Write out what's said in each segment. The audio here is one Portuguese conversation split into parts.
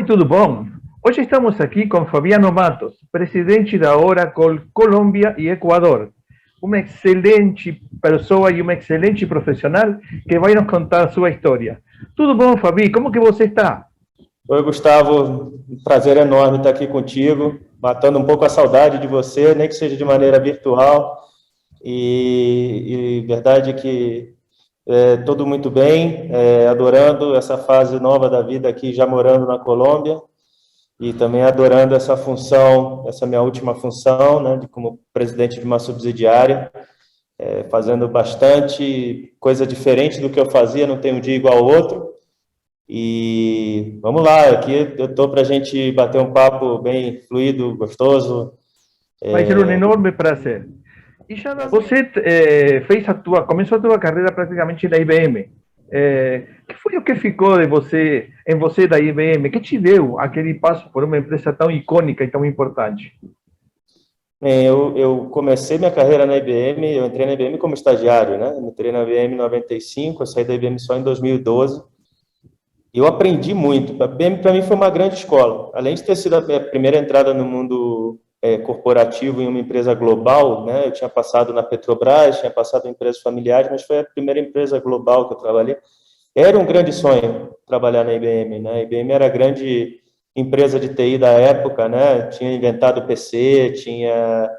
Oi, tudo bom? Hoje estamos aqui com Fabiano Matos, presidente da Oracle Colômbia e Equador. Uma excelente pessoa e uma excelente profissional que vai nos contar a sua história. Tudo bom, Fabi? Como que você está? Oi, Gustavo. Um prazer enorme estar aqui contigo, matando um pouco a saudade de você, nem que seja de maneira virtual. E verdade que tudo muito bem, adorando essa fase nova da vida aqui, já morando na Colômbia, e também adorando essa função, essa minha última função, né, como presidente de uma subsidiária, fazendo bastante coisa diferente do que eu fazia, não tem um dia igual ao outro. E vamos lá, aqui eu estou para a gente bater um papo bem fluido, gostoso. Vai ser um enorme prazer. E já você começou a tua carreira praticamente na IBM. Que foi o que ficou de você, em você da IBM? Que te deu aquele passo por uma empresa tão icônica e tão importante? Eu comecei minha carreira na IBM, eu entrei na IBM como estagiário, né? Eu entrei na IBM em 95, eu saí da IBM só em 2012. Eu aprendi muito. A IBM, para mim, foi uma grande escola. Além de ter sido a minha primeira entrada no mundo corporativo em uma empresa global, né? Eu tinha passado na Petrobras, tinha passado em empresas familiares, mas foi a primeira empresa global que eu trabalhei. Era um grande sonho trabalhar na IBM, né? A IBM era a grande empresa de TI da época, né? Tinha inventado o PC, tinha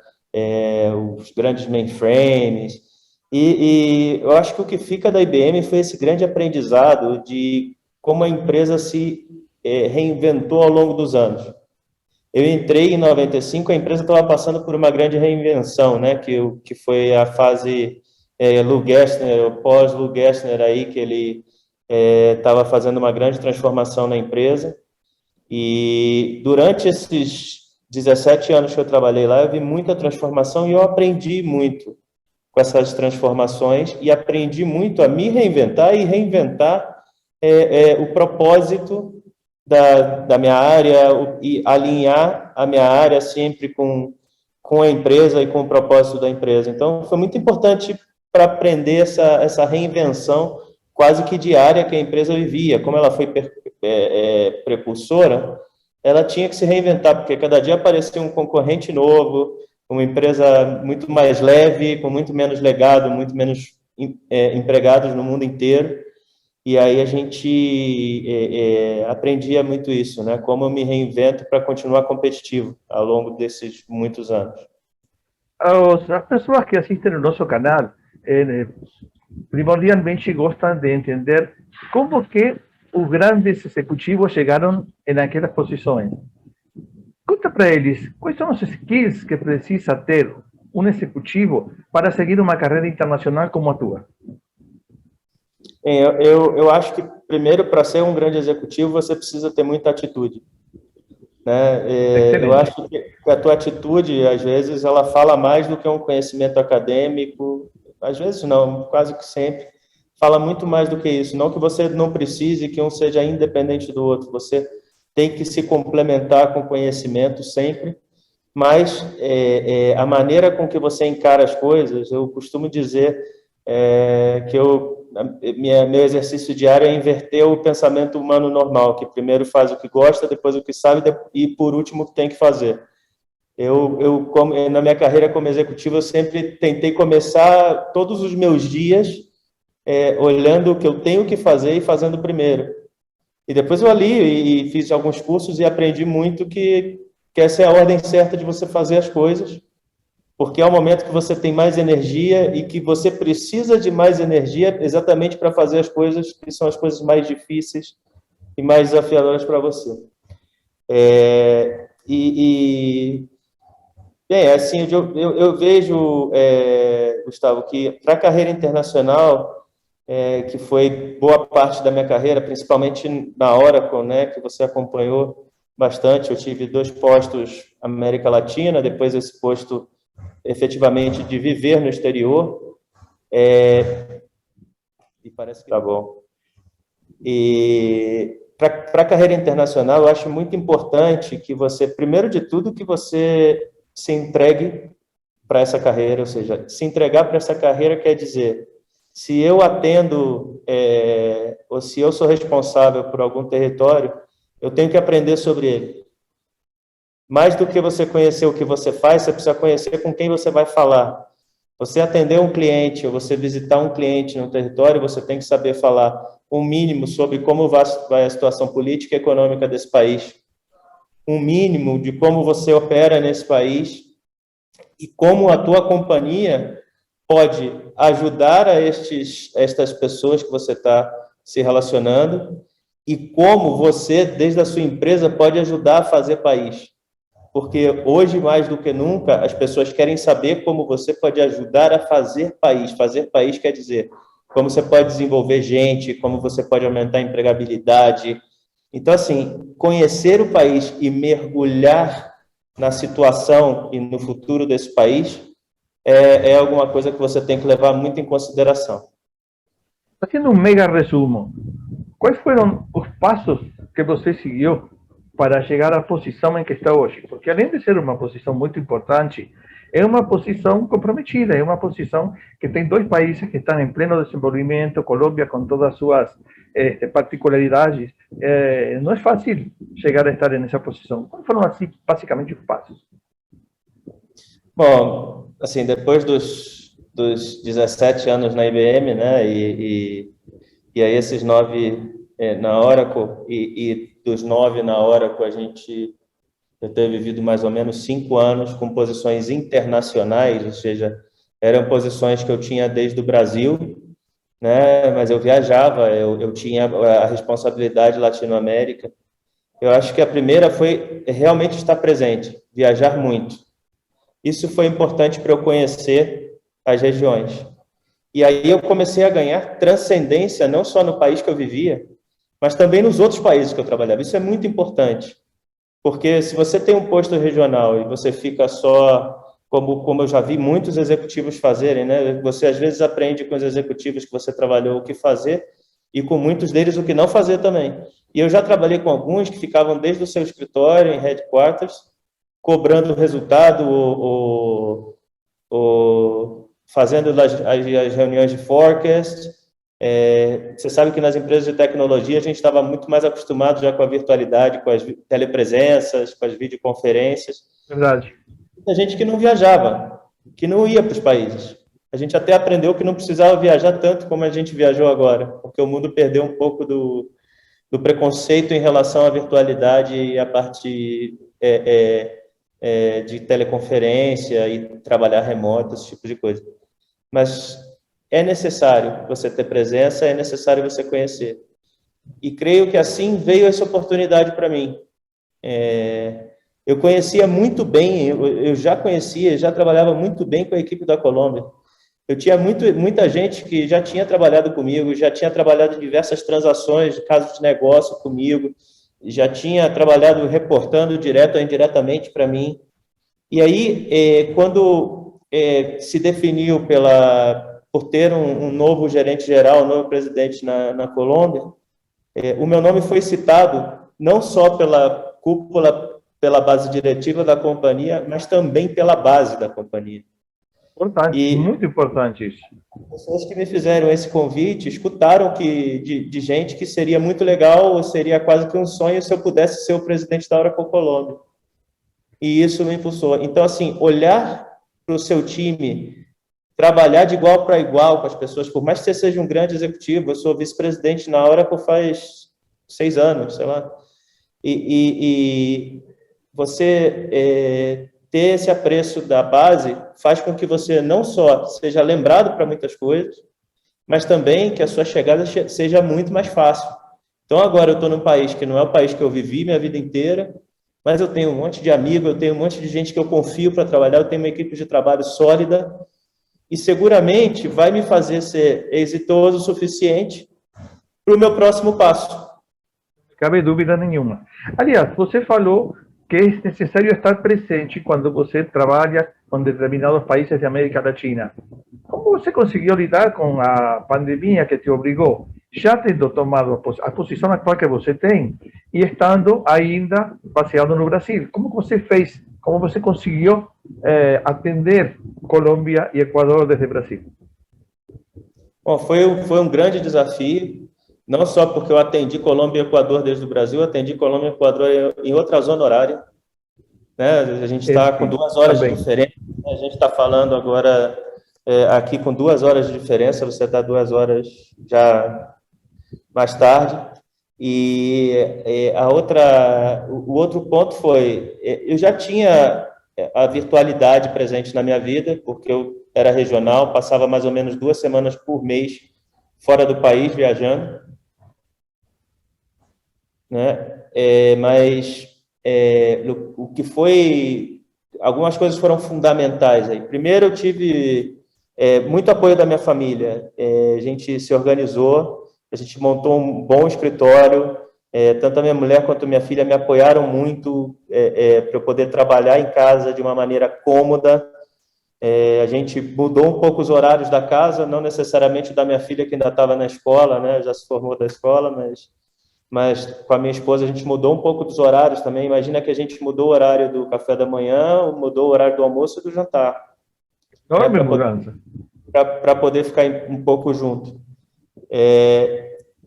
os grandes mainframes. E eu acho que o que fica da IBM foi esse grande aprendizado de como a empresa se reinventou ao longo dos anos. Eu entrei em 95, a empresa estava passando por uma grande reinvenção, né? Que foi a fase Lou Gerstner, o pós-Lou Gerstner aí, que ele estava fazendo uma grande transformação na empresa. E durante esses 17 anos que eu trabalhei lá, eu vi muita transformação e eu aprendi muito com essas transformações e aprendi muito a me reinventar e reinventar o propósito da minha área e alinhar a minha área sempre com a empresa e com o propósito da empresa. Então, foi muito importante para aprender essa reinvenção quase que diária que a empresa vivia. Como ela foi precursora, ela tinha que se reinventar, porque cada dia aparecia um concorrente novo, uma empresa muito mais leve, com muito menos legado, muito menos empregados no mundo inteiro. E aí a gente aprendia muito isso, né? Como eu me reinvento para continuar competitivo ao longo desses muitos anos. As pessoas que assistem o nosso canal primordialmente gostam de entender como que os grandes executivos chegaram naquelas posições. Conta para eles quais são os skills que precisa ter um executivo para seguir uma carreira internacional como a tua. Eu acho que, primeiro, para ser um grande executivo, você precisa ter muita atitude. Né? Eu acho que a tua atitude, às vezes, ela fala mais do que um conhecimento acadêmico. Às vezes não, quase que sempre. Fala muito mais do que isso. Não que você não precise que um seja independente do outro. Você tem que se complementar com conhecimento sempre. Mas a maneira com que você encara as coisas, eu costumo dizer que meu exercício diário é inverter o pensamento humano normal, que primeiro faz o que gosta, depois o que sabe e, por último, o que tem que fazer. Na minha carreira como executivo, eu sempre tentei começar todos os meus dias olhando o que eu tenho que fazer e fazendo primeiro. E depois eu ali e fiz alguns cursos e aprendi muito que essa é a ordem certa de você fazer as coisas, porque é o momento que você tem mais energia e que você precisa de mais energia exatamente para fazer as coisas que são as coisas mais difíceis e mais desafiadoras para você. Assim, eu vejo, Gustavo, que para a carreira internacional, que foi boa parte da minha carreira, principalmente na Oracle, né, que você acompanhou bastante, eu tive 2 postos América Latina, depois esse posto efetivamente de viver no exterior, e parece que tá bom. E para a carreira internacional, eu acho muito importante que você, primeiro de tudo, que você se entregue para essa carreira, ou seja, se entregar para essa carreira quer dizer, se eu atendo ou se eu sou responsável por algum território, eu tenho que aprender sobre ele. Mais do que você conhecer o que você faz, você precisa conhecer com quem você vai falar. Você atender um cliente, ou você visitar um cliente no território, você tem que saber falar um mínimo sobre como vai a situação política e econômica desse país, um mínimo de como você opera nesse país e como a tua companhia pode ajudar estas pessoas que você está se relacionando e como você, desde a sua empresa, pode ajudar a fazer país. Porque hoje, mais do que nunca, as pessoas querem saber como você pode ajudar a fazer país. Fazer país quer dizer como você pode desenvolver gente, como você pode aumentar a empregabilidade. Então, assim, conhecer o país e mergulhar na situação e no futuro desse país é alguma coisa que você tem que levar muito em consideração. Haciendo un mega resumo, ¿cuáles fueron los pasos que você seguiu para llegar à posição em que está hoje? Porque além de ser uma posição muito importante, é uma posição comprometida, é uma posição que tem dois países que estão em pleno desenvolvimento, Colômbia com todas as suas particularidades. Não é fácil chegar a estar nessa posição. Quais foram, assim, basicamente, os passos? Bom, assim, depois dos 17 anos na IBM, né, e aí esses 9 na Oracle, e dos 9 na Oracle, eu tenho vivido mais ou menos 5 anos com posições internacionais, ou seja, eram posições que eu tinha desde o Brasil, né, mas eu viajava, eu tinha a responsabilidade Latinoamérica. Eu acho que a primeira foi realmente estar presente, viajar muito. Isso foi importante para eu conhecer as regiões. E aí eu comecei a ganhar transcendência, não só no país que eu vivia, mas também nos outros países que eu trabalhava. Isso é muito importante, porque se você tem um posto regional e você fica só, como eu já vi muitos executivos fazerem, né? Você às vezes aprende com os executivos que você trabalhou o que fazer e com muitos deles o que não fazer também. E eu já trabalhei com alguns que ficavam desde o seu escritório, em headquarters, cobrando resultado ou fazendo as reuniões de forecast. Você sabe que nas empresas de tecnologia a gente estava muito mais acostumado já com a virtualidade, com as telepresenças, com as videoconferências. Verdade. Muita gente que não viajava, que não ia para os países. A gente até aprendeu que não precisava viajar tanto como a gente viajou agora, porque o mundo perdeu um pouco do preconceito em relação à virtualidade e à parte de teleconferência e trabalhar remoto, esse tipo de coisa. Mas é necessário você ter presença, é necessário você conhecer. E creio que assim veio essa oportunidade para mim. Eu conhecia muito bem, eu já conhecia, já trabalhava muito bem com a equipe da Colômbia. Eu tinha muita gente que já tinha trabalhado comigo, já tinha trabalhado em diversas transações, casos de negócio comigo, já tinha trabalhado reportando direto ou indiretamente para mim. E aí, quando se definiu por ter um novo gerente geral, um novo presidente na Colômbia, o meu nome foi citado não só pela cúpula, pela base diretiva da companhia, mas também pela base da companhia. Importante, muito importante isso. Pessoas que me fizeram esse convite escutaram de gente que seria muito legal, seria quase que um sonho se eu pudesse ser o presidente da Oracle Colômbia. E isso me impulsou. Então, assim, olhar para o seu time, trabalhar de igual para igual com as pessoas, por mais que você seja um grande executivo, eu sou vice-presidente na Oracle faz 6 anos, sei lá, e você ter esse apreço da base faz com que você não só seja lembrado para muitas coisas, mas também que a sua chegada seja muito mais fácil. Então, agora eu estou num país que não é o país que eu vivi minha vida inteira, mas eu tenho um monte de amigos, eu tenho um monte de gente que eu confio para trabalhar, eu tenho uma equipe de trabalho sólida, e seguramente vai me fazer ser exitoso o suficiente para o meu próximo passo. Não cabe dúvida nenhuma. Aliás, você falou que é necessário estar presente quando você trabalha com determinados países de América Latina. Como você conseguiu lidar com a pandemia que te obrigou, já tendo tomado a posição atual que você tem e estando ainda baseado no Brasil? Como você fez, como você conseguiu atender Colômbia e Equador desde o Brasil? Bom, foi um grande desafio. Não só porque eu atendi Colômbia e Equador desde o Brasil, eu atendi Colômbia e Equador em outra zona horária, né? A gente está com 2 horas de Também. diferença, né? A gente está falando agora aqui com 2 horas de diferença, você está 2 horas já mais tarde. E o outro ponto foi, eu já tinha a virtualidade presente na minha vida, porque eu era regional, passava mais ou menos 2 semanas por mês fora do país viajando, né? Mas o que foi, algumas coisas foram fundamentais aí. Primeiro, eu tive muito apoio da minha família. A gente se organizou, a gente montou um bom escritório. Tanto a minha mulher quanto a minha filha me apoiaram muito para eu poder trabalhar em casa de uma maneira cômoda. A gente mudou um pouco os horários da casa, não necessariamente da minha filha, que ainda estava na escola, né? Já se formou da escola, mas com a minha esposa a gente mudou um pouco dos horários também. Imagina que a gente mudou o horário do café da manhã, mudou o horário do almoço e do jantar, né, Enorme mudança. para poder ficar um pouco junto.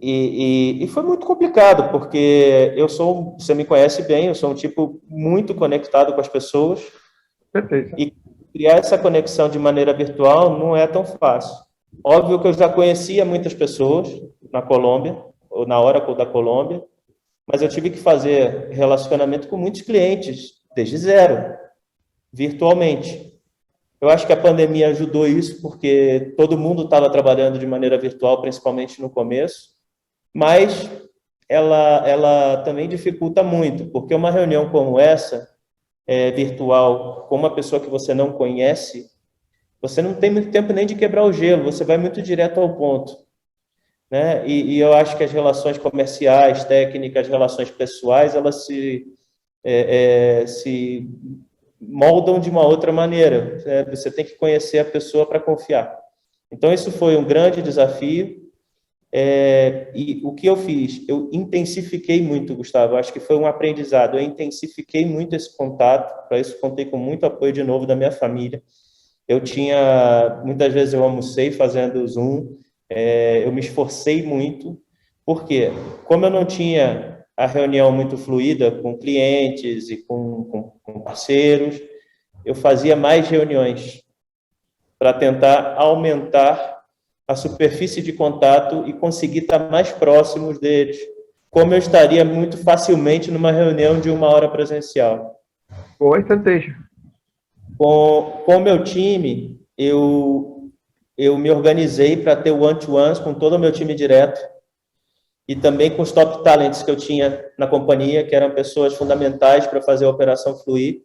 E foi muito complicado, porque você me conhece bem, eu sou um tipo muito conectado com as pessoas, Certeza. e criar essa conexão de maneira virtual não é tão fácil. Óbvio que eu já conhecia muitas pessoas na Colômbia, ou na Oracle da Colômbia, mas eu tive que fazer relacionamento com muitos clientes, desde zero, virtualmente. Eu acho que a pandemia ajudou isso, porque todo mundo estava trabalhando de maneira virtual, principalmente no começo, mas ela também dificulta muito, porque uma reunião como essa, virtual, com uma pessoa que você não conhece, você não tem muito tempo nem de quebrar o gelo, você vai muito direto ao ponto, né? E eu acho que as relações comerciais, técnicas, relações pessoais, elas se moldam de uma outra maneira. Você tem que conhecer a pessoa para confiar. Então, isso foi um grande desafio. E o que eu fiz? Eu intensifiquei muito, Gustavo. Acho que foi um aprendizado. Eu intensifiquei muito esse contato. Para isso, contei com muito apoio de novo da minha família. Muitas vezes eu almocei fazendo Zoom. Eu me esforcei muito. Por quê? Como eu não tinha a reunião muito fluida com clientes e com parceiros, eu fazia mais reuniões para tentar aumentar a superfície de contato e conseguir estar mais próximos deles, como eu estaria muito facilmente numa reunião de 1 hora presencial. Boa estratégia. Com o meu time, eu me organizei para ter o one-to-ones com todo o meu time direto e também com os top talents que eu tinha na companhia, que eram pessoas fundamentais para fazer a operação fluir.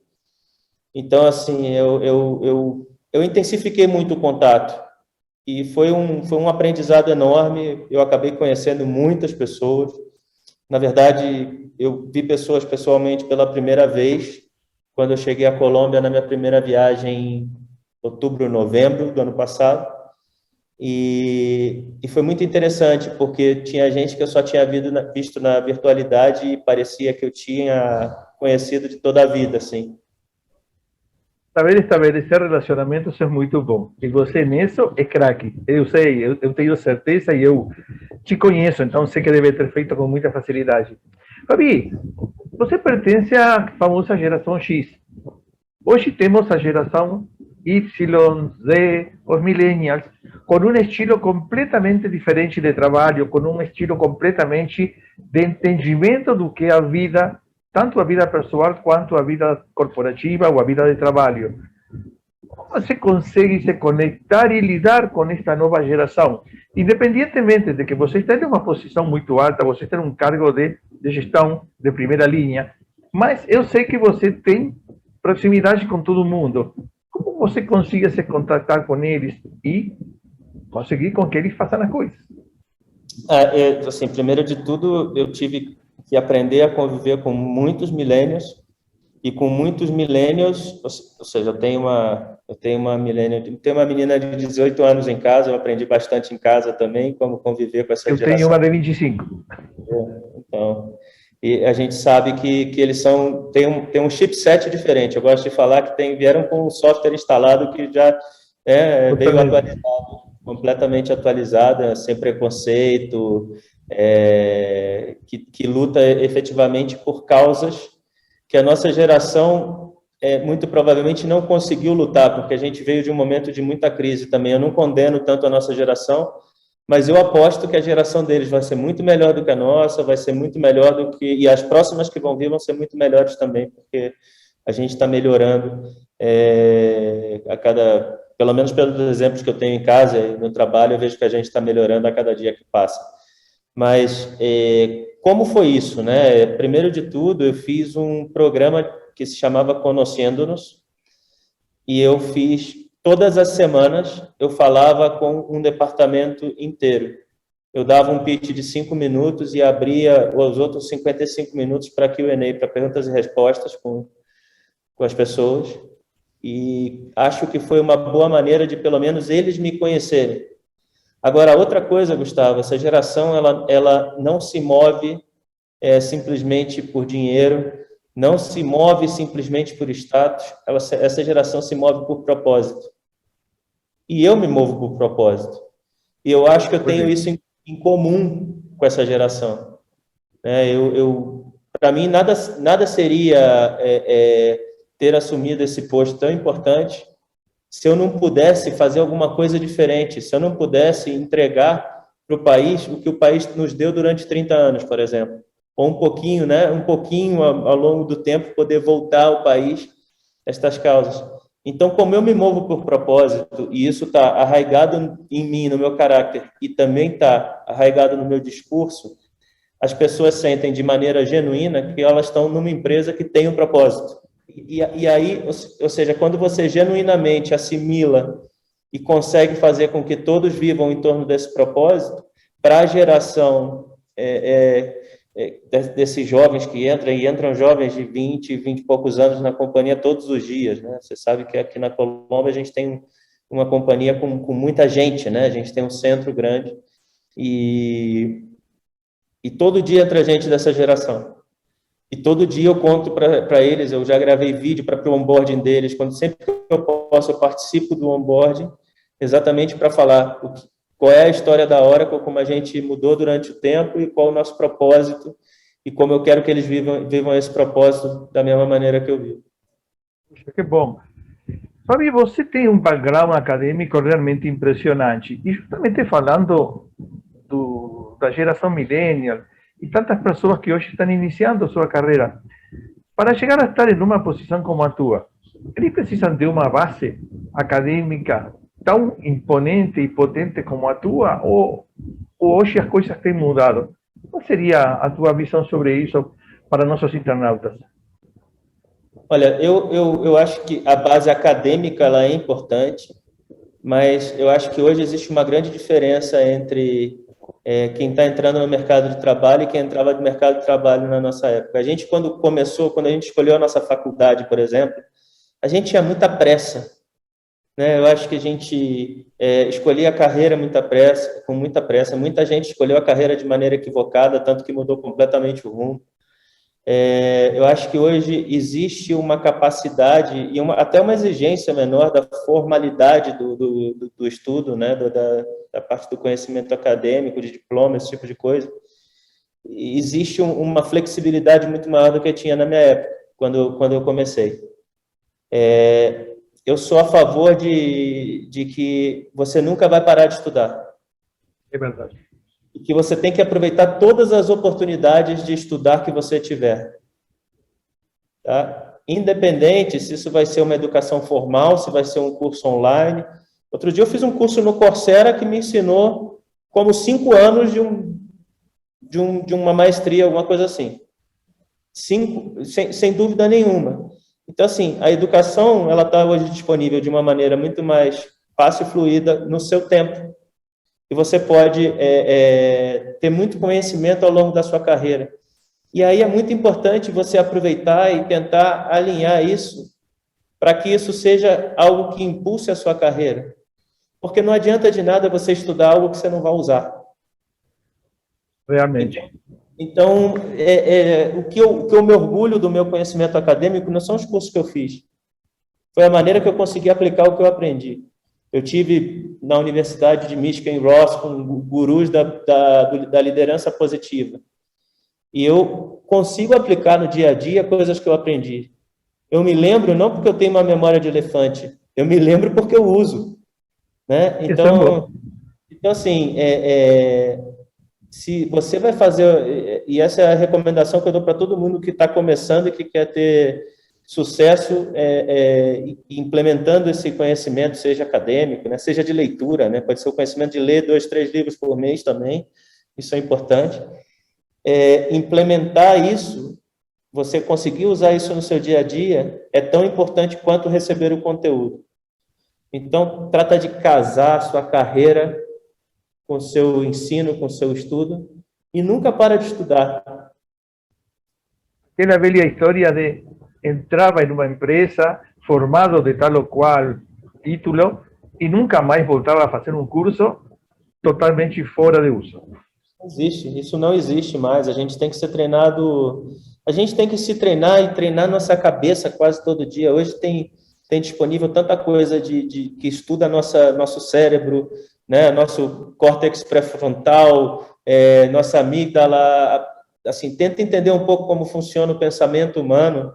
Então, assim, eu intensifiquei muito o contato e foi um aprendizado enorme. Eu acabei conhecendo muitas pessoas. Na verdade, eu vi pessoas pessoalmente pela primeira vez quando eu cheguei à Colômbia na minha primeira viagem em outubro, novembro do ano passado. E foi muito interessante, porque tinha gente que eu só tinha visto na virtualidade e parecia que eu tinha conhecido de toda a vida, assim. Saber estabelecer relacionamentos é muito bom. E você nisso é craque. Eu sei, eu tenho certeza e eu te conheço, então sei que deve ter feito com muita facilidade. Fabi, você pertence à famosa geração X. Hoje temos a geração Y, Z, os millennials, com um estilo completamente diferente de trabalho, com um estilo completamente de entendimento do que é a vida, tanto a vida pessoal quanto a vida corporativa ou a vida de trabalho. Como você consegue se conectar e lidar com esta nova geração? Independentemente de que você esteja em uma posição muito alta, você tem um cargo de gestão de primeira linha, mas eu sei que você tem proximidade com todo mundo. Como você consegue se contactar com eles e conseguir com que eles façam as coisas? Assim, primeiro de tudo, eu tive que aprender a conviver com muitos millennials e com muitos millennials, ou seja, eu tenho uma menina de 18 anos em casa, eu aprendi bastante em casa também como conviver com essa Eu geração. tenho uma de 25. Então, e a gente sabe que eles têm um chipset diferente. Eu gosto de falar que vieram com um software instalado que já veio atualizado, completamente atualizado, sem preconceito, que luta efetivamente por causas que a nossa geração muito provavelmente não conseguiu lutar, porque a gente veio de um momento de muita crise também. Eu não condeno tanto a nossa geração, mas eu aposto que a geração deles vai ser muito melhor do que a nossa, vai ser muito melhor do que... E as próximas que vão vir vão ser muito melhores também, porque a gente está melhorando a cada... Pelo menos pelos exemplos que eu tenho em casa e no trabalho, eu vejo que a gente está melhorando a cada dia que passa. Mas como foi isso, né? Primeiro de tudo, eu fiz um programa que se chamava Conhecendo-nos, e eu fiz todas as semanas, eu falava com um departamento inteiro. Eu dava um pitch de 5 minutos e abria os outros 55 minutos para Q&A, para perguntas e respostas com as pessoas, e acho que foi uma boa maneira de, pelo menos, eles me conhecerem. Agora, outra coisa, Gustavo, essa geração ela não se move simplesmente por dinheiro, não se move simplesmente por status, essa geração se move por propósito. E eu me movo por propósito. E eu acho que eu tenho isso em comum com essa geração. Para mim, nada seria ter assumido esse posto tão importante se eu não pudesse fazer alguma coisa diferente, se eu não pudesse entregar para o país o que o país nos deu durante 30 anos, por exemplo. Ou um pouquinho, né? Um pouquinho ao longo do tempo, poder voltar ao país estas causas. Então, como eu me movo por propósito, e isso está arraigado em mim, no meu caráter, e também está arraigado no meu discurso, as pessoas sentem de maneira genuína que elas estão numa empresa que tem um propósito. E aí, ou seja, quando você genuinamente assimila e consegue fazer com que todos vivam em torno desse propósito, para a geração desses jovens que entram jovens de 20 e poucos anos na companhia todos os dias, né? Você sabe que aqui na Colômbia a gente tem uma companhia com muita gente, né? A gente tem um centro grande e todo dia entra gente dessa geração. E todo dia eu conto para eles, eu já gravei vídeo para o onboarding deles, sempre que eu posso eu participo do onboarding, exatamente para falar qual é a história da Oracle, como a gente mudou durante o tempo e qual o nosso propósito e como eu quero que eles vivam esse propósito da mesma maneira que eu vivo. Que bom. Fabi, você tem um background acadêmico realmente impressionante. E justamente falando da geração millennial e tantas pessoas que hoje estão iniciando sua carreira, para chegar a estar em uma posição como a tua, eles precisam de uma base acadêmica tão imponente e potente como a tua, ou hoje as coisas têm mudado? Qual seria a tua visão sobre isso para nossos internautas? Olha, eu acho que a base acadêmica ela é importante, mas eu acho que hoje existe uma grande diferença entre quem está entrando no mercado de trabalho e quem entrava no mercado de trabalho na nossa época. A gente, quando a gente escolheu a nossa faculdade, por exemplo, a gente tinha muita pressa, né? Eu acho que a gente escolhia a carreira com muita pressa. Muita gente escolheu a carreira de maneira equivocada, tanto que mudou completamente o rumo. Eu acho que hoje existe uma capacidade e até uma exigência menor da formalidade do estudo, né? Da parte do conhecimento acadêmico, de diploma, esse tipo de coisa. E existe uma flexibilidade muito maior do que tinha na minha época, quando eu comecei. Eu sou a favor de que você nunca vai parar de estudar. É verdade. E que você tem que aproveitar todas as oportunidades de estudar que você tiver. Tá? Independente se isso vai ser uma educação formal, se vai ser um curso online. Outro dia eu fiz um curso no Coursera que me ensinou como 5 anos de uma maestria, alguma coisa assim. 5, sem dúvida nenhuma. Então, assim, a educação ela está hoje disponível de uma maneira muito mais fácil e fluida no seu tempo. E você pode ter muito conhecimento ao longo da sua carreira. E aí é muito importante você aproveitar e tentar alinhar isso para que isso seja algo que impulse a sua carreira. Porque não adianta de nada você estudar algo que você não vai usar. Realmente. Então, o que eu me orgulho do meu conhecimento acadêmico não são os cursos que eu fiz. Foi a maneira que eu consegui aplicar o que eu aprendi. Eu tive na Universidade de Michigan, em Ross, com gurus da liderança positiva. E eu consigo aplicar no dia a dia coisas que eu aprendi. Eu me lembro não porque eu tenho uma memória de elefante, eu me lembro porque eu uso, né? Então assim, se você vai fazer, e essa é a recomendação que eu dou para todo mundo que está começando e que quer ter sucesso implementando esse conhecimento, seja acadêmico, né, seja de leitura, né, pode ser o conhecimento de ler 2, 3 livros por mês também, isso é importante. Implementar isso, você conseguir usar isso no seu dia a dia, é tão importante quanto receber o conteúdo. Então, trata de casar a sua carreira com o seu ensino, com o seu estudo, e nunca para de estudar. Aquela velha história de entrava em uma empresa formado de tal ou qual título e nunca mais voltava a fazer um curso totalmente fora de uso. Não existe, isso não existe mais. A gente tem que ser treinado, a gente tem que se treinar e treinar nossa cabeça quase todo dia. Hoje tem disponível tanta coisa que estuda nosso cérebro, né? Nosso córtex pré-frontal, nossa amígdala. Assim, tenta entender um pouco como funciona o pensamento humano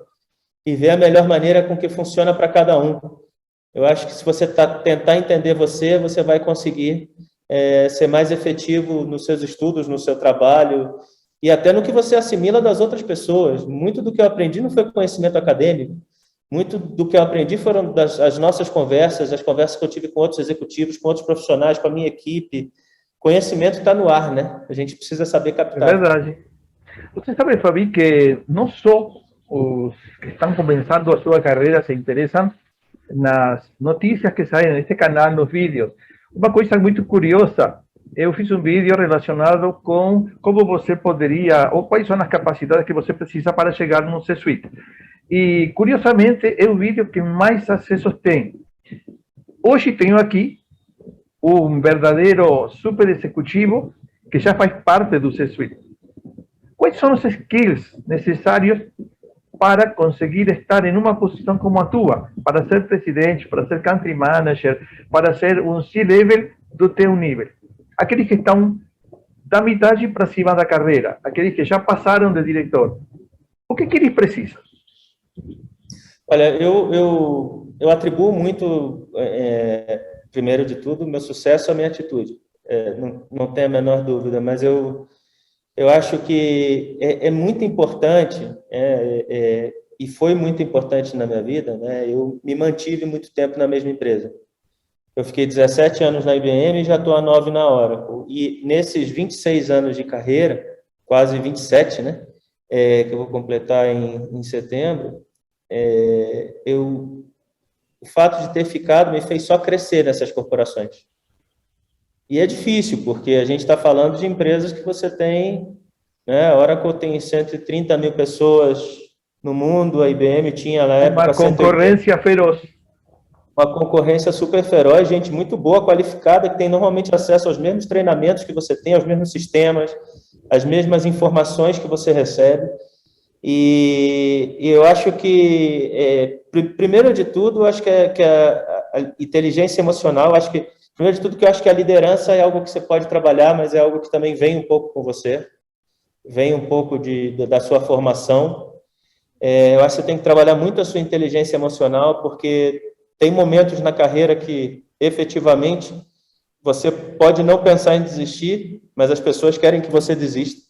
e ver a melhor maneira com que funciona para cada um. Eu acho que se você tentar entender você vai conseguir ser mais efetivo nos seus estudos, no seu trabalho e até no que você assimila das outras pessoas. Muito do que eu aprendi não foi conhecimento acadêmico, muito do que eu aprendi foram as nossas conversas, as conversas que eu tive com outros executivos, com outros profissionais, com a minha equipe. Conhecimento está no ar, né? A gente precisa saber captar. É verdade. Você sabe, Fabi, que não só os que estão começando a sua carreira se interessam nas notícias que saem nesse canal, nos vídeos. Uma coisa muito curiosa, eu fiz um vídeo relacionado com como você poderia, ou quais são as capacidades que você precisa para chegar no C-Suite. E, curiosamente, é o vídeo que mais acessos tem. Hoje tenho aqui um verdadeiro super executivo que já faz parte do C-Suite. Quais são os skills necessários para conseguir estar em uma posição como a tua, para ser presidente, para ser country manager, para ser um C-level do teu nível? Aqueles que estão da metade para cima da carreira, aqueles que já passaram de diretor. O que eles precisam? Olha, eu atribuo muito, primeiro de tudo, o meu sucesso à minha atitude. Não tenho a menor dúvida, mas eu acho que é muito importante, e foi muito importante na minha vida, né? Eu me mantive muito tempo na mesma empresa. Eu fiquei 17 anos na IBM e já estou há 9 na Oracle. E nesses 26 anos de carreira, quase 27, né? Que eu vou completar em setembro, o fato de ter ficado me fez só crescer nessas corporações. E é difícil, porque a gente está falando de empresas que você tem, né? A Oracle tem 130 mil pessoas no mundo, a IBM tinha na época... Uma concorrência feroz. Uma concorrência super feroz, gente muito boa, qualificada, que tem normalmente acesso aos mesmos treinamentos que você tem, aos mesmos sistemas, as mesmas informações que você recebe. E eu acho que, primeiro de tudo, acho que a inteligência emocional, acho que, primeiro de tudo, que eu acho que a liderança é algo que você pode trabalhar, mas é algo que também vem um pouco com você, vem um pouco da sua formação. Eu acho que você tem que trabalhar muito a sua inteligência emocional, porque tem momentos na carreira que, efetivamente, você pode não pensar em desistir, mas as pessoas querem que você desista,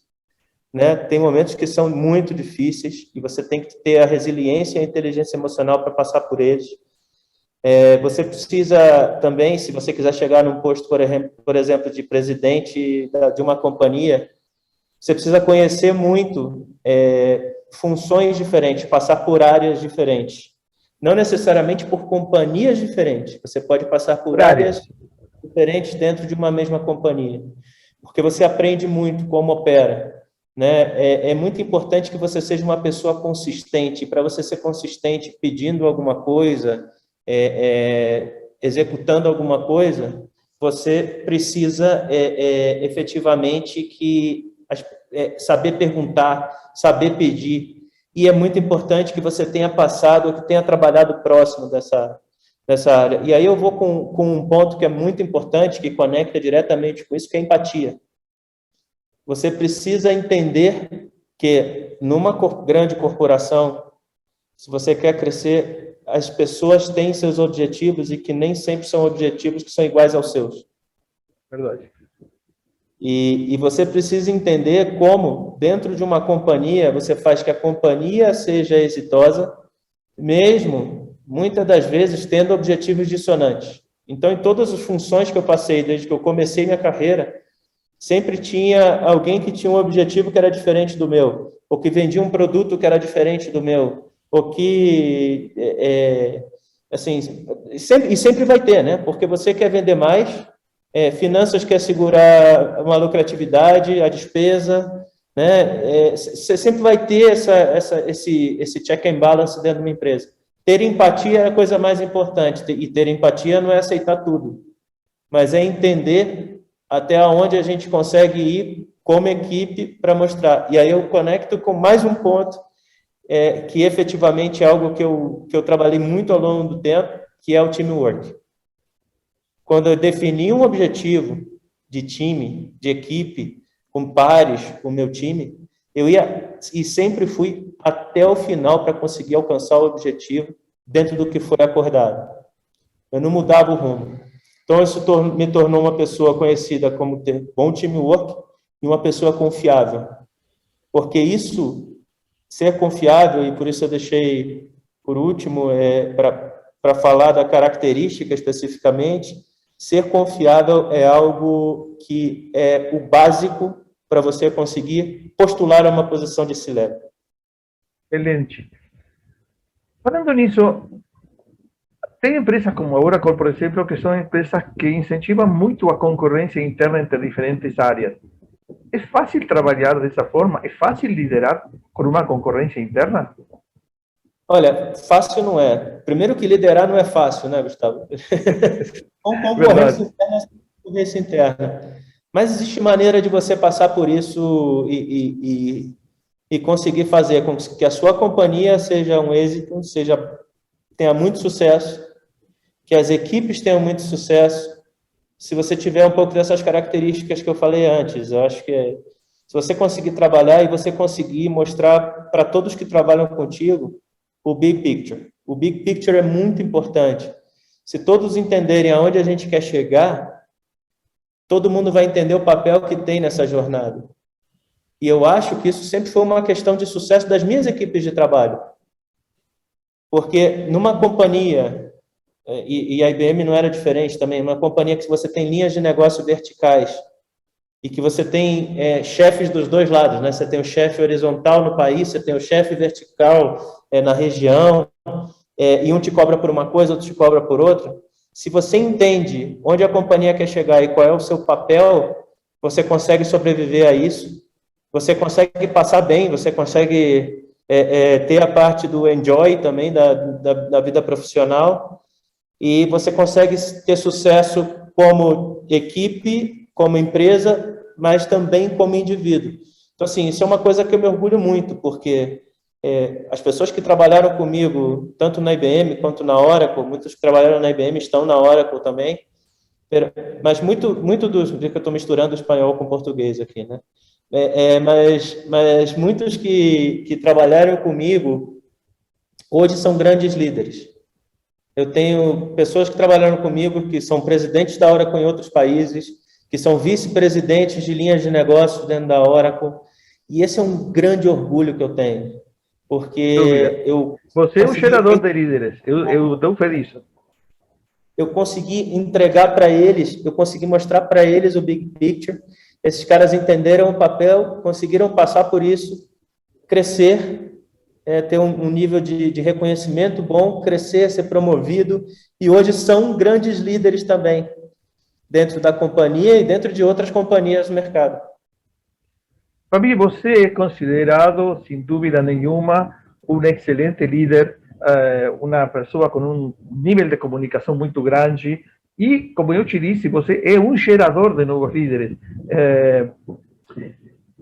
né? Tem momentos que são muito difíceis e você tem que ter a resiliência e a inteligência emocional para passar por eles. Você precisa também, se você quiser chegar num posto, por exemplo, de presidente de uma companhia, você precisa conhecer muito funções diferentes, passar por áreas diferentes. Não necessariamente por companhias diferentes. Você pode passar por áreas diferentes dentro de uma mesma companhia. Porque você aprende muito como opera, né? É muito importante que você seja uma pessoa consistente. Para você ser consistente pedindo alguma coisa, executando alguma coisa, você precisa efetivamente saber perguntar, saber pedir. E é muito importante que você tenha passado, que tenha trabalhado próximo nessa área. E aí eu vou com um ponto que é muito importante, que conecta diretamente com isso, que é a empatia. Você precisa entender que numa grande corporação, se você quer crescer, as pessoas têm seus objetivos e que nem sempre são objetivos que são iguais aos seus. Verdade. E você precisa entender como, dentro de uma companhia, você faz que a companhia seja exitosa, mesmo, muitas das vezes, tendo objetivos dissonantes. Então, em todas as funções que eu passei, desde que eu comecei minha carreira, sempre tinha alguém que tinha um objetivo que era diferente do meu, ou que vendia um produto que era diferente do meu, ou que, assim, sempre vai ter, né? Porque você quer vender mais, finanças quer segurar uma lucratividade, a despesa, né? Você sempre vai ter esse check and balance dentro de uma empresa. Ter empatia é a coisa mais importante, e ter empatia não é aceitar tudo, mas é entender até onde a gente consegue ir como equipe para mostrar. E aí eu conecto com mais um ponto, que efetivamente é algo que eu trabalhei muito ao longo do tempo, que é o teamwork. Quando eu defini um objetivo de time, de equipe, com pares, com o meu time, eu ia e sempre fui até o final para conseguir alcançar o objetivo dentro do que foi acordado. Eu não mudava o rumo. Então, isso me tornou uma pessoa conhecida como ter bom teamwork e uma pessoa confiável. Porque isso, ser confiável, e por isso eu deixei por último, para falar da característica especificamente, ser confiável é algo que é o básico para você conseguir postular a uma posição de C-level. Excelente. Falando nisso, tem empresas como a Oracle, por exemplo, que são empresas que incentivam muito a concorrência interna entre diferentes áreas. É fácil trabalhar dessa forma? É fácil liderar com uma concorrência interna? Olha, fácil não é. Primeiro que liderar não é fácil, né, Gustavo? Com concorrência interna, concorrência interna. Mas existe maneira de você passar por isso e conseguir fazer com que a sua companhia seja um êxito, tenha muito sucesso, que as equipes tenham muito sucesso. Se você tiver um pouco dessas características que eu falei antes, eu acho que se você conseguir trabalhar e você conseguir mostrar para todos que trabalham contigo o big picture. O big picture é muito importante. Se todos entenderem aonde a gente quer chegar, todo mundo vai entender o papel que tem nessa jornada. E eu acho que isso sempre foi uma questão de sucesso das minhas equipes de trabalho. Porque numa companhia, e a IBM não era diferente também, uma companhia que você tem linhas de negócio verticais e que você tem chefes dos dois lados, né? Você tem o chefe horizontal no país, você tem o chefe vertical na região, e um te cobra por uma coisa, outro te cobra por outra. Se você entende onde a companhia quer chegar e qual é o seu papel, você consegue sobreviver a isso, você consegue passar bem, você consegue ter a parte do enjoy também da vida profissional, e você consegue ter sucesso como equipe, como empresa, mas também como indivíduo. Então, assim, isso é uma coisa que eu me orgulho muito, porque as pessoas que trabalharam comigo, tanto na IBM quanto na Oracle, muitos que trabalharam na IBM estão na Oracle também, mas muito dos que eu estou misturando espanhol com português aqui, né? Mas muitos que trabalharam comigo hoje são grandes líderes. Eu tenho pessoas que trabalharam comigo que são presidentes da Oracle em outros países, que são vice-presidentes de linhas de negócios dentro da Oracle, e esse é um grande orgulho que eu tenho, porque você é um gerador de líderes, eu estou feliz. Eu consegui entregar para eles, eu consegui mostrar para eles o big picture, esses caras entenderam o papel, conseguiram passar por isso, crescer, ter um nível de reconhecimento bom, crescer, ser promovido, e hoje são grandes líderes também, dentro da companhia e dentro de outras companhias no mercado. Fabi, você é considerado, sem dúvida nenhuma, um excelente líder, uma pessoa com um nível de comunicação muito grande, e, como eu te disse, você é um gerador de novos líderes.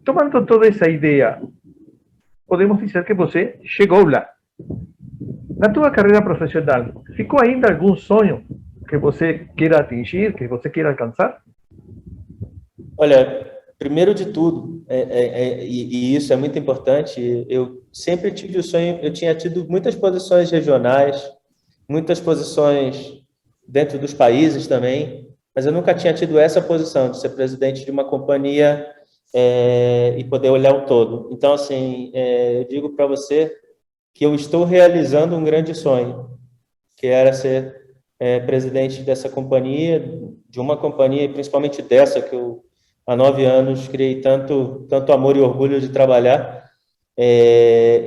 Tomando toda essa ideia, podemos dizer que você chegou lá. Na tua carreira profissional, ficou ainda algum sonho que você queira atingir, que você queira alcançar? Olha, primeiro de tudo, e isso é muito importante, eu sempre tive o sonho, eu tinha tido muitas posições regionais, muitas posições dentro dos países também, mas eu nunca tinha tido essa posição de ser presidente de uma companhia e poder olhar o todo. Então, assim, eu digo para você que eu estou realizando um grande sonho, que era ser presidente dessa companhia, de uma companhia, e principalmente dessa que eu, há 9 anos, criei tanto amor e orgulho de trabalhar.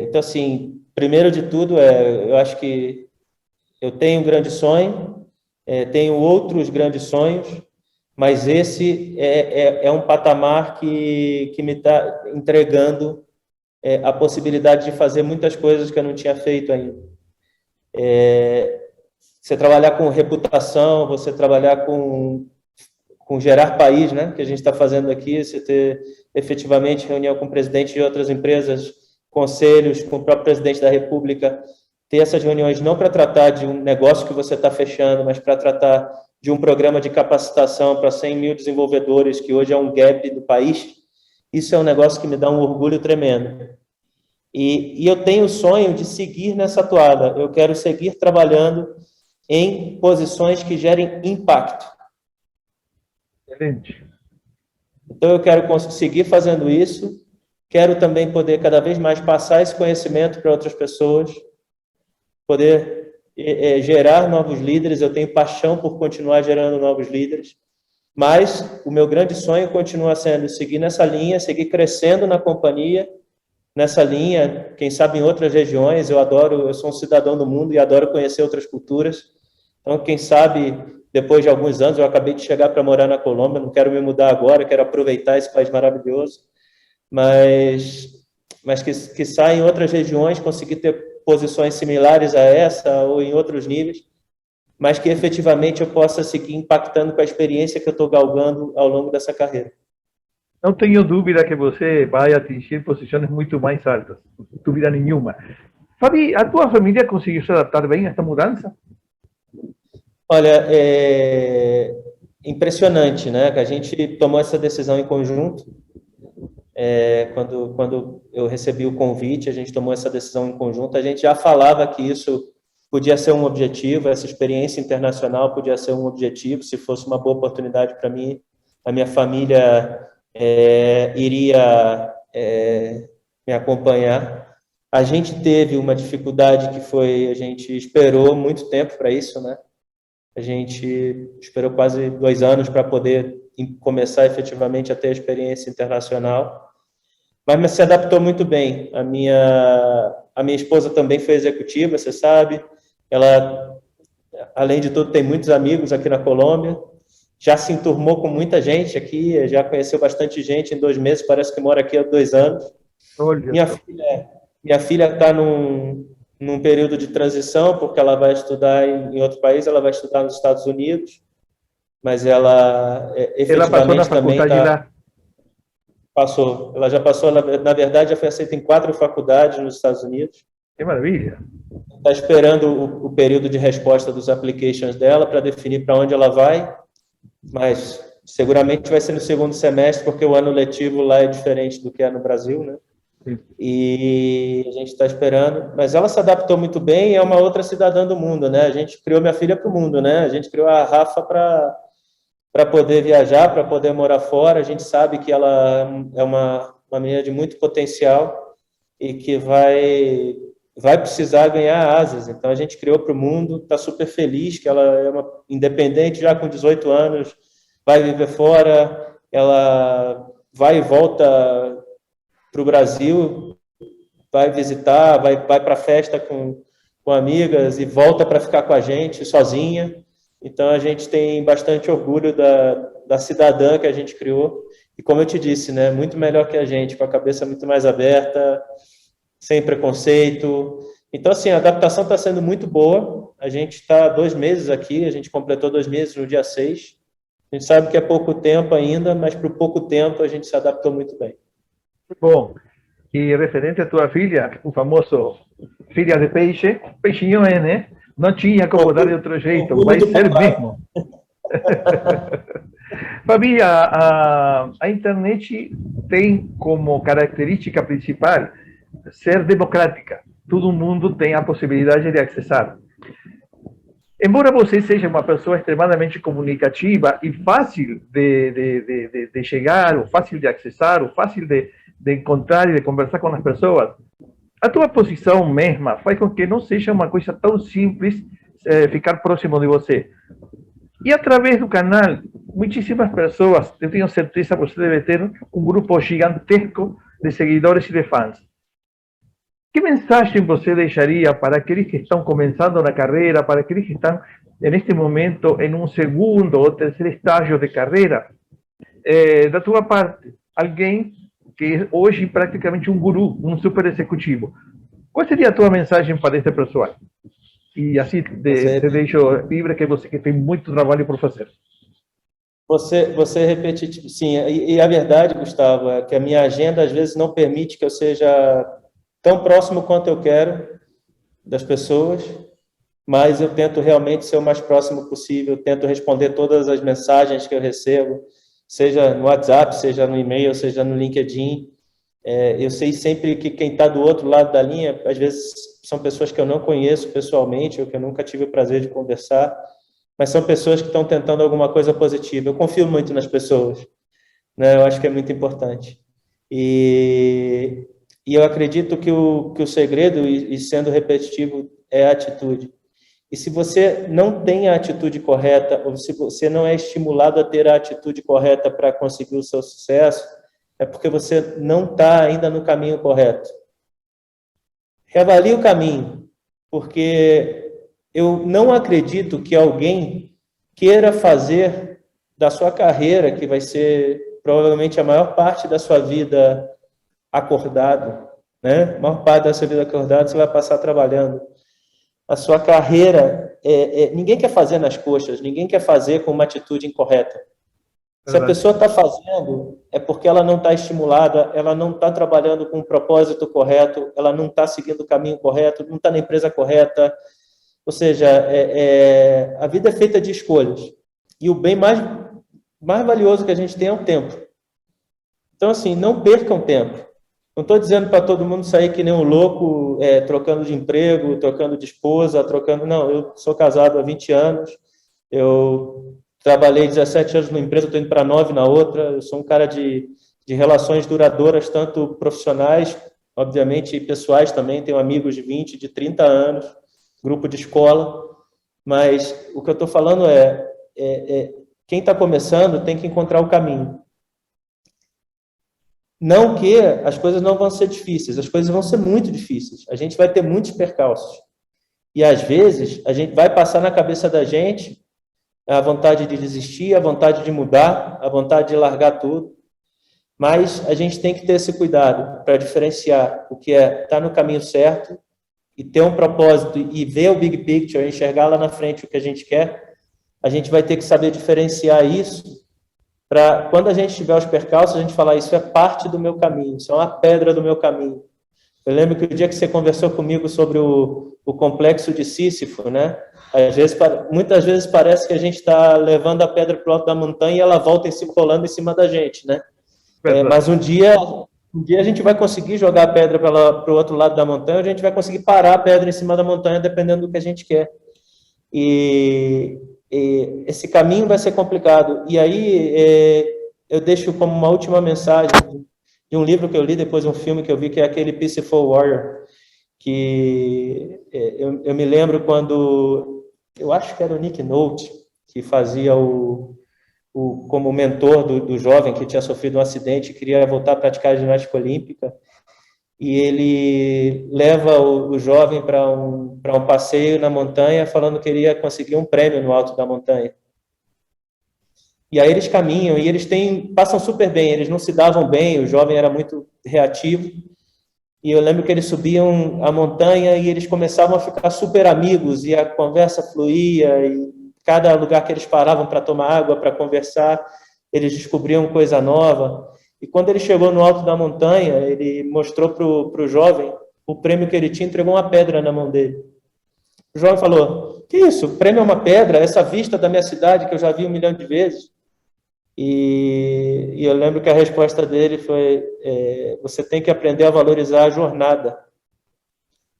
Então, assim, primeiro de tudo, eu acho que eu tenho um grande sonho, tenho outros grandes sonhos, mas esse é um patamar que me está entregando a possibilidade de fazer muitas coisas que eu não tinha feito ainda. Você trabalhar com reputação, você trabalhar com gerar país, né, que a gente está fazendo aqui, você ter efetivamente reunião com o presidente de outras empresas, conselhos, com o próprio presidente da República, ter essas reuniões não para tratar de um negócio que você está fechando, mas para tratar de um programa de capacitação para 100 mil desenvolvedores, que hoje é um gap do país, isso é um negócio que me dá um orgulho tremendo. E eu tenho o sonho de seguir nessa toada, eu quero seguir trabalhando em posições que gerem impacto. Excelente. Então, eu quero conseguir fazendo isso, quero também poder cada vez mais passar esse conhecimento para outras pessoas, poder gerar novos líderes, eu tenho paixão por continuar gerando novos líderes, mas o meu grande sonho continua sendo seguir nessa linha, seguir crescendo na companhia, nessa linha, quem sabe em outras regiões, eu sou um cidadão do mundo e adoro conhecer outras culturas, então quem sabe depois de alguns anos, eu acabei de chegar para morar na Colômbia, não quero me mudar agora, quero aproveitar esse país maravilhoso, mas que saia em outras regiões, conseguir ter posições similares a essa ou em outros níveis, mas que efetivamente eu possa seguir impactando com a experiência que eu estou galgando ao longo dessa carreira. Não tenho dúvida que você vai atingir posições muito mais altas, dúvida nenhuma. Fabi, a tua família conseguiu se adaptar bem a esta mudança? Olha, é impressionante, né? Que a gente tomou essa decisão em conjunto. Quando eu recebi o convite, a gente tomou essa decisão em conjunto. A gente já falava que isso podia ser um objetivo, essa experiência internacional podia ser um objetivo, se fosse uma boa oportunidade para mim, a minha família iria me acompanhar. A gente teve uma dificuldade que foi, a gente esperou muito tempo para isso, né? A gente esperou quase 2 anos para poder começar efetivamente a ter a experiência internacional, mas se adaptou muito bem. A minha esposa também foi executiva, você sabe. Ela, além de tudo, tem muitos amigos aqui na Colômbia. Já se enturmou com muita gente aqui, já conheceu bastante gente em 2 meses, parece que mora aqui há 2 anos. Olha, Minha filha está num período de transição, porque ela vai estudar em outro país, ela vai estudar nos Estados Unidos, mas ela ela passou na efetivamente também faculdade lá. Passou. Ela já passou, na verdade, já foi aceita em 4 faculdades nos Estados Unidos. Que maravilha. Está esperando o período de resposta dos applications dela para definir para onde ela vai, mas seguramente vai ser no segundo semestre, porque o ano letivo lá é diferente do que é no Brasil, né? Sim. E a gente está esperando, mas ela se adaptou muito bem e é uma outra cidadã do mundo, né? A gente criou minha filha para o mundo, né? A gente criou a Rafa para poder viajar, para poder morar fora. A gente sabe que ela é uma menina de muito potencial e que vai precisar ganhar asas. Então, a gente criou para o mundo, está super feliz que ela é uma independente já com 18 anos, vai viver fora, ela vai e volta para o Brasil, vai visitar, vai para a festa com amigas e volta para ficar com a gente sozinha. Então, a gente tem bastante orgulho da cidadã que a gente criou. E, como eu te disse, né, muito melhor que a gente, com a cabeça muito mais aberta, sem preconceito. Então, assim, a adaptação está sendo muito boa. A gente está 2 meses aqui, a gente completou 2 meses no dia 6. A gente sabe que é pouco tempo ainda, mas para o pouco tempo a gente se adaptou muito bem. Bom, E referente à tua filha, o famoso filha de peixe, peixinho é, né? Não tinha como dar de outro jeito, Orgulho vai do ser papai. mesmo. Fabi, a internet tem como característica principal ser democrática. Todo mundo tem a possibilidade de acessar. Embora você seja uma pessoa extremamente comunicativa e fácil de chegar, ou fácil de acessar, ou fácil de encontrar e de conversar com as pessoas, a tua posição mesma faz com que não seja uma coisa tão simples ficar próximo de você. E através do canal, muitíssimas pessoas, eu tenho certeza que você deve ter um grupo gigantesco de seguidores e de fãs. Que mensagem você deixaria para aqueles que estão começando na carreira, para aqueles que estão, neste momento, em um segundo ou terceiro estágio de carreira? Da tua parte, alguém que é hoje praticamente um guru, um super executivo. Qual seria a tua mensagem para este pessoal? E assim te deixo livre, que você que tem muito trabalho por fazer. Você repetitivo, sim. E a verdade, Gustavo, é que a minha agenda às vezes não permite que eu seja tão próximo quanto eu quero das pessoas, mas eu tento realmente ser o mais próximo possível, tento responder todas as mensagens que eu recebo, seja no WhatsApp, seja no e-mail, seja no LinkedIn. Eu sei sempre que quem está do outro lado da linha, às vezes são pessoas que eu não conheço pessoalmente, ou que eu nunca tive o prazer de conversar, mas são pessoas que estão tentando alguma coisa positiva. Eu confio muito nas pessoas, né? Eu acho que é muito importante. E eu acredito que o segredo, e sendo repetitivo, é a atitude. E se você não tem a atitude correta, ou se você não é estimulado a ter a atitude correta para conseguir o seu sucesso, é porque você não está ainda no caminho correto. Reavalie o caminho, porque eu não acredito que alguém queira fazer da sua carreira, que vai ser provavelmente a maior parte da sua vida acordado, né? A maior parte da sua vida acordado você vai passar trabalhando. A sua carreira, ninguém quer fazer nas coxas, ninguém quer fazer com uma atitude incorreta. Se a pessoa está fazendo, é porque ela não está estimulada, ela não está trabalhando com o propósito correto, ela não está seguindo o caminho correto, não está na empresa correta. Ou seja, a vida é feita de escolhas. E o bem mais valioso que a gente tem é o tempo. Então, assim, não percam tempo. Não estou dizendo para todo mundo sair que nem um louco, trocando de emprego, trocando de esposa, trocando... Não, eu sou casado há 20 anos, eu trabalhei 17 anos numa empresa, estou indo para 9 na outra, eu sou um cara de relações duradouras, tanto profissionais, obviamente, e pessoais também, tenho amigos de 20, de 30 anos, grupo de escola, mas o que eu estou falando quem está começando tem que encontrar o caminho. Não que as coisas não vão ser difíceis, as coisas vão ser muito difíceis, a gente vai ter muitos percalços, e às vezes a gente vai passar na cabeça da gente a vontade de desistir, a vontade de mudar, a vontade de largar tudo, mas a gente tem que ter esse cuidado para diferenciar o que estar no caminho certo e ter um propósito e ver o big picture, enxergar lá na frente o que a gente quer. A gente vai ter que saber diferenciar isso para, quando a gente tiver os percalços, a gente falar, isso é parte do meu caminho, isso é uma pedra do meu caminho. Eu lembro que o dia que você conversou comigo sobre o complexo de Sísifo, né? Muitas vezes parece que a gente está levando a pedra para o alto da montanha e ela volta rolando em cima da gente, né? Mas um dia a gente vai conseguir jogar a pedra para o outro lado da montanha, a gente vai conseguir parar a pedra em cima da montanha, dependendo do que a gente quer. E esse caminho vai ser complicado. E aí eu deixo como uma última mensagem de um livro que eu li, depois um filme que eu vi, que é aquele Peaceful Warrior, que eu me lembro quando, eu acho que era o Nick Nolte, que fazia como mentor do jovem que tinha sofrido um acidente e queria voltar a praticar a ginástica olímpica, e ele leva o jovem para um passeio na montanha, falando que iria conseguir um prêmio no alto da montanha. E aí eles caminham, e eles passam super bem, eles não se davam bem, o jovem era muito reativo, e eu lembro que eles subiam a montanha e eles começavam a ficar super amigos, e a conversa fluía, e cada lugar que eles paravam para tomar água, para conversar, eles descobriam coisa nova. E quando ele chegou no alto da montanha, ele mostrou para o jovem o prêmio que ele tinha, entregou uma pedra na mão dele. O jovem falou: que isso? O prêmio é uma pedra? Essa vista da minha cidade que eu já vi 1 milhão de vezes? E eu lembro que a resposta dele foi: você tem que aprender a valorizar a jornada,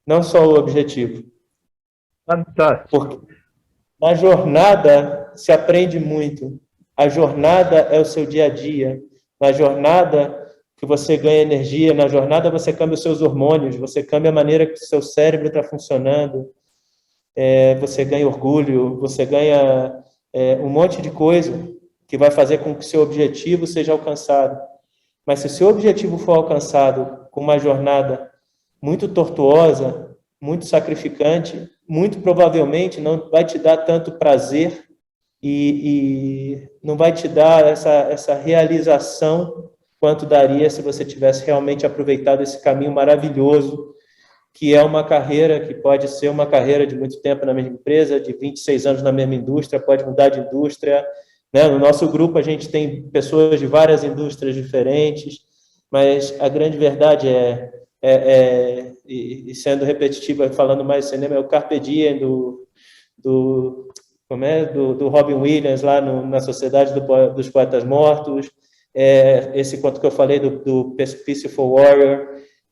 não só o objetivo. Fantástico. Porque na jornada se aprende muito. A jornada é o seu dia a dia. Na jornada que você ganha energia, na jornada você cambia os seus hormônios, você cambia a maneira que o seu cérebro está funcionando, você ganha orgulho, você ganha um monte de coisa que vai fazer com que o seu objetivo seja alcançado. Mas se o seu objetivo for alcançado com uma jornada muito tortuosa, muito sacrificante, muito provavelmente não vai te dar tanto prazer e não vai te dar essa realização quanto daria se você tivesse realmente aproveitado esse caminho maravilhoso, que é uma carreira que pode ser uma carreira de muito tempo na mesma empresa, de 26 anos na mesma indústria, pode mudar de indústria, né? No nosso grupo a gente tem pessoas de várias indústrias diferentes, mas a grande verdade e sendo repetitiva, falando mais cinema, é o Carpe Diem do Robin Williams, lá na Sociedade dos Poetas Mortos, esse conto que eu falei do Peaceful Warrior.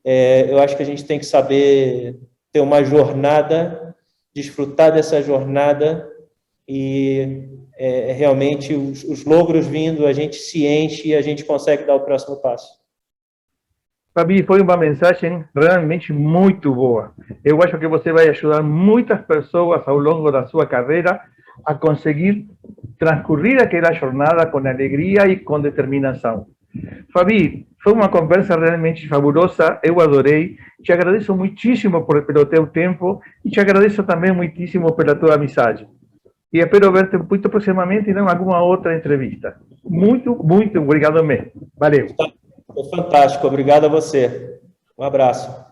Eu acho que a gente tem que saber ter uma jornada, desfrutar dessa jornada e realmente os logros vindo, a gente se enche e a gente consegue dar o próximo passo. Fabi, foi uma mensagem realmente muito boa. Eu acho que você vai ajudar muitas pessoas ao longo da sua carreira a conseguir transcorrer aquela jornada com alegria e com determinação. Fabi, foi uma conversa realmente fabulosa, eu adorei. Te agradeço muitíssimo pelo teu tempo e te agradeço também muitíssimo pela tua amizade. E espero ver-te muito proximamente em alguma outra entrevista. Muito, muito obrigado mesmo. Valeu. Foi fantástico, obrigado a você. Um abraço.